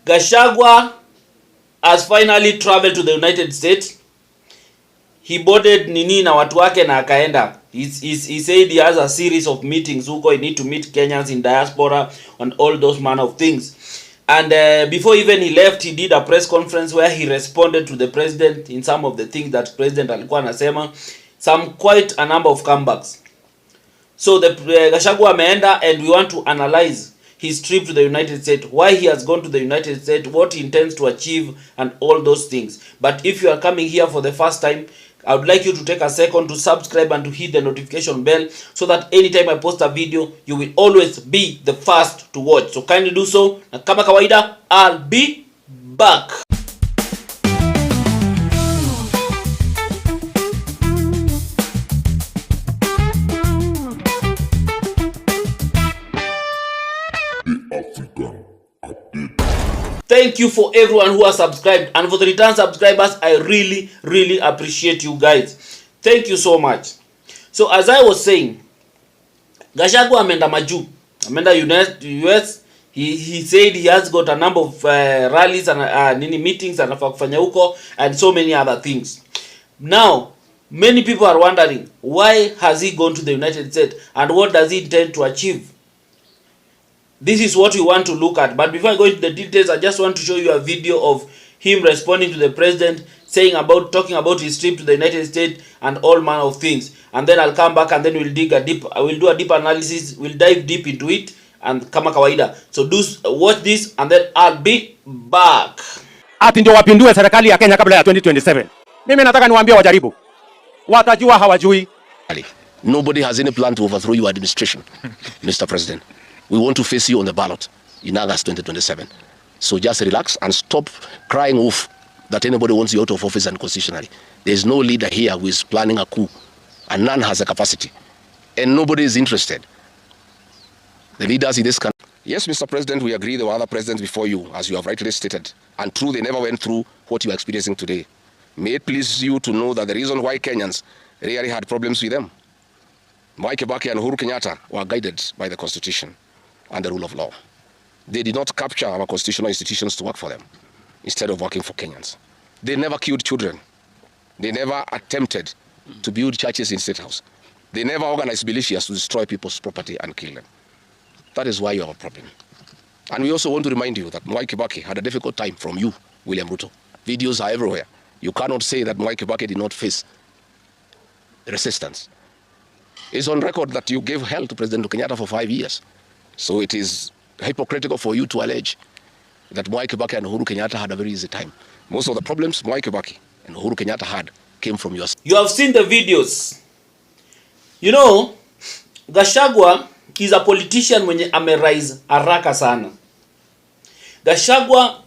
Gachagua has finally traveled to the United States. He boarded Nini na watu wake na akaenda. He said he has a series of meetings huko. He need to meet Kenyans in diaspora and all those manner of things. And before even he left, he did a press conference where he responded to the president in some of the things that president alikuwa anasema. Some quite a number of comebacks. So the Gachagua ameenda, and we want to analyze his trip to the United States, why he has gone to the United States, what he intends to achieve, and all those things. But if you are coming here for the first time, I would like you to take a second to subscribe and to hit the notification bell so that anytime I post a video, you will always be the first to watch. So kindly do so. Na kama kawaida, I'll be back. Thank you for everyone who has subscribed, and for the return subscribers, I really appreciate you guys. Thank you so much. So as I was saying, Gachagua ameenda maju, ameenda US. He said he has got a number of rallies and meetings anafaa kufanya huko and so many other things. Now many people are wondering, why has he gone to the United States and what does he intend to achieve? This is what we want to look at. But before I go into the details, I just want to show you a video of him responding to the president, talking about his trip to the United States and all manner of things. And then I'll come back and then we'll do a deep analysis. We'll dive deep into it and kama kawaida. So watch this and then I'll be back. Ati ndio wapindue serikali ya Kenya kabla ya 2027. Mimi nataka niwaambie wajaribu. Watajua hawajui. Nobody has any plan to overthrow your administration, Mr. President. We want to face you on the ballot in August 2027. So just relax and stop crying wolf that anybody wants you out of office unconstitutionally. There is no leader here who is planning a coup, and none has the capacity. And nobody is interested. The leaders in this country. Yes, Mr. President, we agree there were other presidents before you, as you have rightly stated. And true, they never went through what you are experiencing today. May it please you to know that the reason why Kenyans really had problems with them, Mwai Kibaki and Uhuru Kenyatta were guided by the Constitution and the rule of law. They did not capture our constitutional institutions to work for them, instead of working for Kenyans. They never killed children. They never attempted to build churches in State House. They never organized militias to destroy people's property and kill them. That is why you have a problem. And we also want to remind you that Mwai Kibaki had a difficult time from you, William Ruto. Videos are everywhere. You cannot say that Mwai Kibaki did not face resistance. It's on record that you gave hell to President Kenyatta for 5 years. So it is hypocritical for you to allege that Mwai Kibaki and Uhuru Kenyatta had a very easy time. Most of the problems Mwai Kibaki and Uhuru Kenyatta had came from your... You have seen the videos. You know, Gachagua is a politician mwenye amerise haraka sana. Gachagua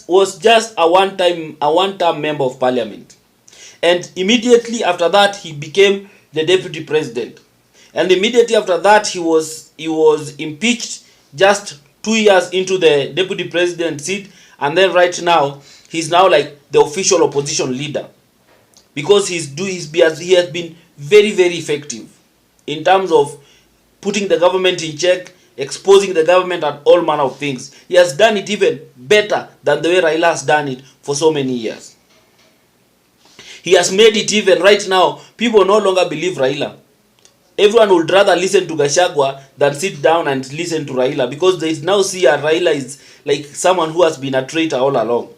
was just a one-time member of parliament. And immediately after that, he became the deputy president. And immediately after that, he was impeached just 2 years into the deputy president seat. And then right now, he's now like the official opposition leader, because he has been very effective in terms of putting the government in check, exposing the government and all manner of things. He has done it even better than the way Raila has done it for so many years. He has made it even right now, people no longer believe Raila. Everyone would rather listen to Gachagua than sit down and listen to Raila, because they now see Raila is like someone who has been a traitor all along.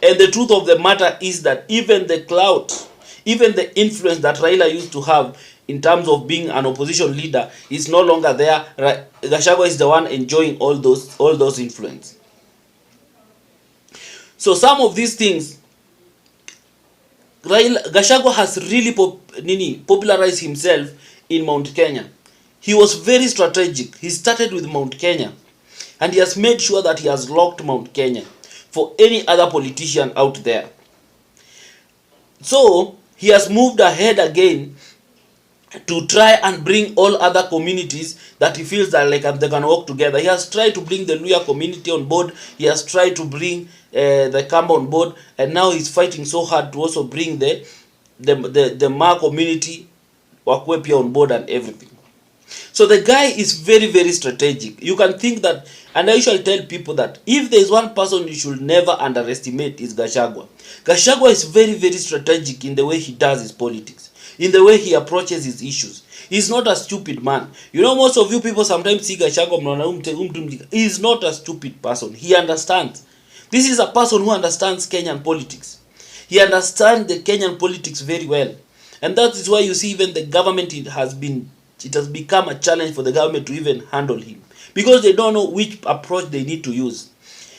And the truth of the matter is that even the clout, even the influence that Raila used to have in terms of being an opposition leader is no longer there. Gachagua is the one enjoying all those influence. So some of these things, Gachagua has really popularized himself in Mount Kenya. He was very strategic. He started with Mount Kenya, and he has made sure that he has locked Mount Kenya for any other politician out there. So he has moved ahead again to try and bring all other communities that he feels that like they can work together. He has tried to bring the Luya community on board. He has tried to bring the Kamba on board, and now he's fighting so hard to also bring the Ma community wakwe pia on board and everything. So the guy is very, very strategic. You can think that, and I usually tell people that if there is one person you should never underestimate, is Gachagua. Gachagua is very, very strategic in the way he does his politics, in the way he approaches his issues. He's not a stupid man. You know, most of you people sometimes see Gachagua, he is not a stupid person. He understands. This is a person who understands Kenyan politics. He understands the Kenyan politics very well. And that is why you see even the government, it has become a challenge for the government to even handle him, because they don't know which approach they need to use.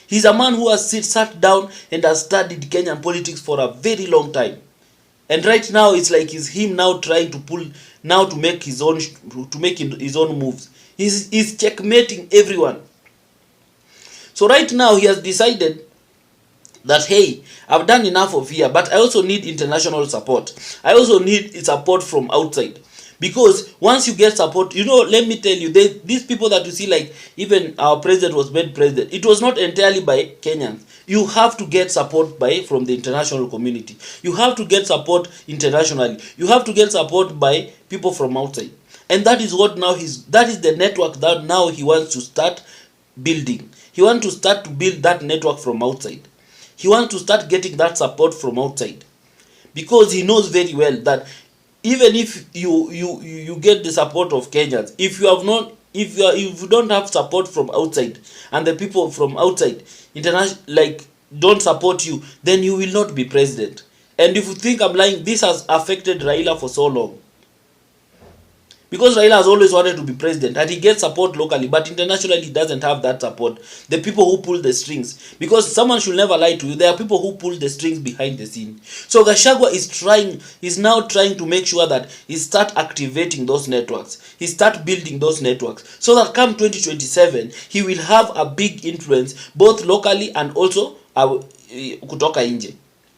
He's a man who has sat down and has studied Kenyan politics for a very long time. And right now it's like it's him now trying to make his own moves. He's checkmating everyone. So right now he has decided that, hey, I've done enough of here, but I also need international support. I also need support from outside. Because once you get support, you know, let me tell you, these people that you see, like even our president was made president, it was not entirely by Kenyans. You have to get support from the international community. You have to get support internationally. You have to get support by people from outside. And that is what now that is the network that now he wants to start building. He wants to start to build that network from outside. He wants to start getting that support from outside, because he knows very well that even if you get the support of Kenyans, if you don't have support from outside, and the people from outside don't support you, then you will not be president. And if you think I'm lying, this has affected Raila for so long. Because Raila has always wanted to be president, and he gets support locally, but internationally he doesn't have that support. The people who pull the strings, because someone should never lie to you, there are people who pull the strings behind the scene. So Gachagua is now trying to make sure that he start activating those networks. He start building those networks, so that come 2027, he will have a big influence both locally and also kutoka nje.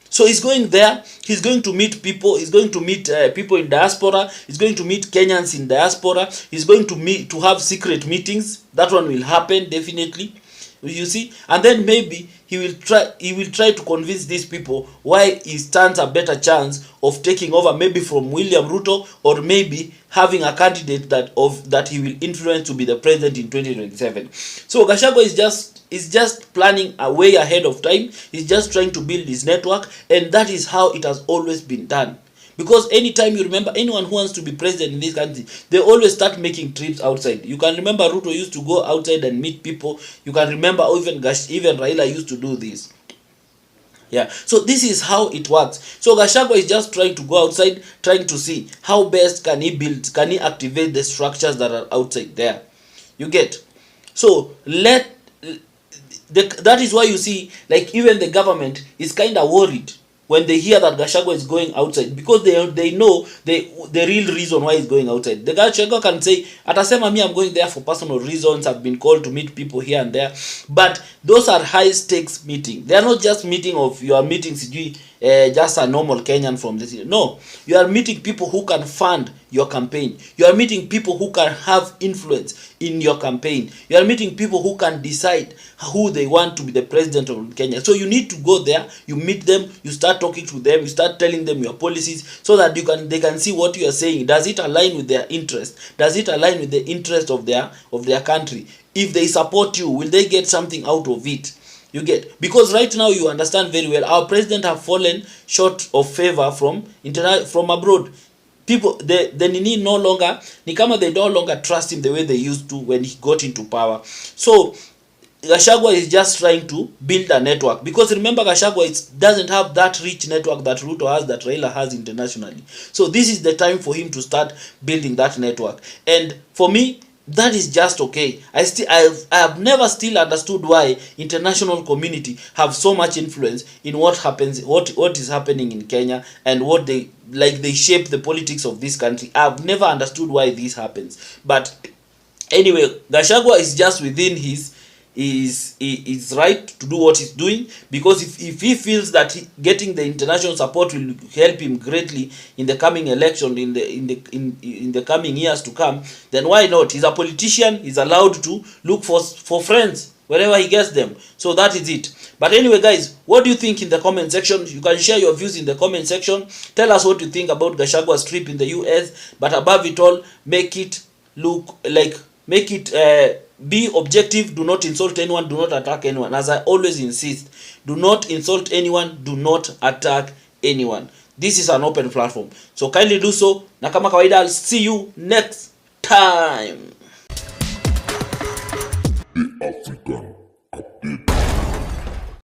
So he's going there, he's going to meet people, he's going to meet people in diaspora, he's going to meet Kenyans in diaspora, he's going to have secret meetings. That one will happen definitely, you see. And then maybe he will try to convince these people why he stands a better chance of taking over, maybe from William Ruto, or maybe having a candidate that he will influence to be the president in 2027. So Gachagua is just planning a way ahead of time. He's just trying to build his network, and that is how it has always been done. Because anytime you remember, anyone who wants to be president in this country, they always start making trips outside. You can remember Ruto used to go outside and meet people. You can remember even Raila used to do this. Yeah, so this is how it works. So Gachagua is just trying to go outside, trying to see how best can he activate the structures that are outside there. You get? So that is why you see, like, even the government is kind of worried when they hear that Gachagua is going outside, because they know the real reason why he's going outside. The Gachagua can say, atasema me, I'm going there for personal reasons, I've been called to meet people here and there, but those are high stakes meetings. They are not just meeting of, you are meeting just a normal Kenyan from the city. No, you are meeting people who can fund your campaign. You are meeting people who can have influence in your campaign. You are meeting people who can decide who they want to be the president of Kenya. So you need to go there, you meet them, you start talking to them, you start telling them your policies, so that they can see what you are saying. Does it align with their interest? Does it align with the interest of their country? If they support you, will they get something out of it? You get? Because right now you understand very well, our president have fallen short of favor from abroad. People, they no longer trust him the way they used to when he got into power. So Gachagua is just trying to build a network, because remember, Gachagua doesn't have that rich network that Ruto has, that Raila has internationally. So this is the time for him to start building that network. And for me, that is just okay. I have never still understood why international community have so much influence in what happens, what is happening in Kenya, and what they shape the politics of this country. I've never understood why this happens. But anyway, Gachagua is just within his right to do what he's doing, because if he feels that getting the international support will help him greatly in the coming election, in the coming years to come, then why not? He's a politician. He's allowed to look for friends wherever he gets them. So that is it. But anyway, guys, what do you think in the comment section? You can share your views in the comment section. Tell us what you think about Gachagua's trip in the US. But above it all, make it look like make it be objective. Do not insult anyone, do not attack anyone. As I always insist, do not insult anyone, do not attack anyone. This is an open platform, so kindly do so, na kama kawaida I'll see you next time. The African Update.